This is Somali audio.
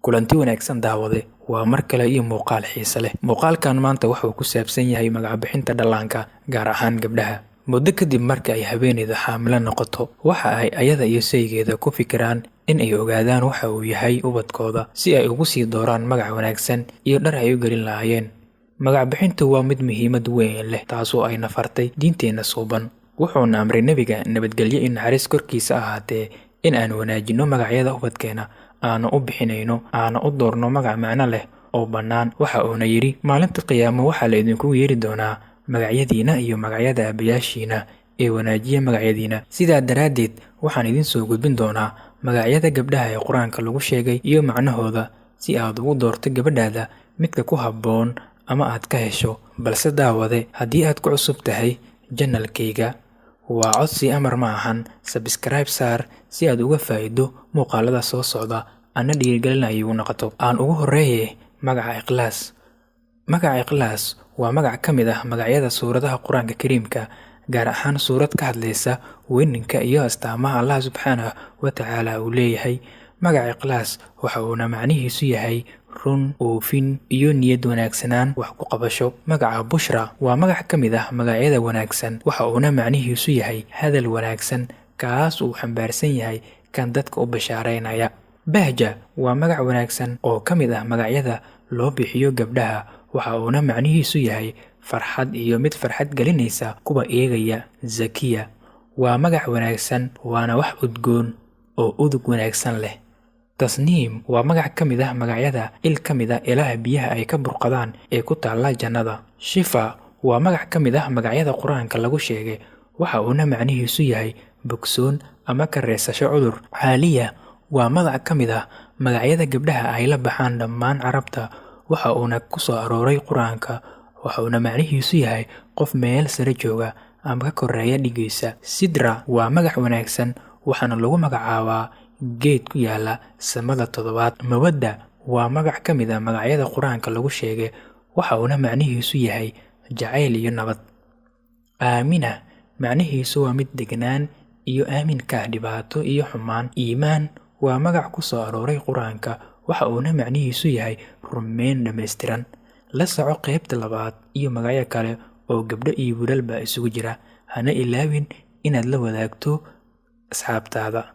kulanti wanaagsan daawade waa mar kale iyo muuqaal xiiso leh. Muuqaalkan maanta wuxuu ku saabsan yahay magac bixinta dhallaanka, gaar ahaan gabdhaha. Muddo kadib marka ay haweeneyda xaamilo noqoto, waxa ay ayada iyo saygeeda ku fikiraan in ay ogaadaan waxa uu yahay ubadkooda si ay ugu sii dooraan magac wanaagsan iyo dhar ay u gelin lahaayeen. Magac bixintu waa mid muhiimad weyn leh, taasoo ay nafartay diinteena suuban. Wuxuuna amray Nabiga nabadgelyo iyo naxariis korkiisa ahaatee in aan wanaajino magacyada ubadkeena, aanu u bixinayno, aanu u doorno magac macno leh oo bannaan. Waxa uuna yidhi, maalinta qiyaamo waxaa la idinku yeeri doonaa magacyadiina iyo magacyada aabayaashiina ee wanaajiya magacyadiina. Sidaa daraaddeed, waxaan idin soo gudbin doonaa magacyada gabdhaha ee Qur-aanka lagu sheegay iyo macnahooda si aad ugu doorto gabadhaada midka ku habboon ama aad ka hesho. Balse daawade, haddii aad ku cusub tahay channelkayga, waa codsi amar ma ahan, subscribe saar si aad uga faa'iido muuqaalada soo socda ana dhiirigelinayo u noqoto. Aan ugu horeeye magaca Ikhlaas. Magaca Ikhlaas waa magac ka mid ah magacyada suuradaha Qur-aanka Kariimka, gaar ahaan suurad ka hadlaysa weyninka iyo astaamaha Allah subxaanahu wa tacaala uu leeyahay. Magaca Ikhlaas waxa uuna macnihiisu yahay run, oofin iyo niyad wanaagsanaan wax ku qabasho. Magaca Bushra waa magac ka mid ah magacyada wanaagsan, waxa uuna macnihiisu yahay hadal wanaagsan kaas uu xambaarsan yahay kan dadka u bashaareynaya. Bahja waa magac wanaagsan oo ka mid ah magacyada loo bixiyo gabdhaha, waxa uuna macnihiisu yahay farxad iyo mid farxad gelinaysa kuwa eegaya. Zakiya waa magac wanaagsan, waana wax udgoon oo udug wanaagsan leh. Tasniim waa magac ka mid ah magacyada il ka mid ah ilaha biyaha ay ka burqadaan ee ku taalla jannada. Shifa waa magac ka mid ah magacyada Qur-aanka lagu sheegay, waxa uuna macnihiisu yahay bogsoon ama ka reesasho cudur. Caaliya waa magac ka mid ah magacyada gabdhaha ay la baxaan dhammaan carabta, waxa uuna ku soo arooray Qur-aanka, waxa uuna macnihiisu yahay qof meel sare jooga ama ka koreeya dhigiisa. Sidra waa magac wanaagsan, waxaana lagu magacaabaa geed ku yaala samada 7. Mawadda waa magac ka mid ah magacyada Qur-aanka lagu sheegay, waxa uuna macnihiisu yahay jacayl iyo nabad. Aamina macnihiisu waa mid deganaan iyo aamin ka ah dhibaato iyo xumaan. Iimaan waa magac ku soo arooray Qur-aanka, waxa uuna macnihiisu yahay rumeyn dhammaystiran. La soco qaybta 2 iyo magacyo kale oo gabdho iyo wiilalba isugu jira. Hana ilaawin inaad la wadaagto asxaabtaada.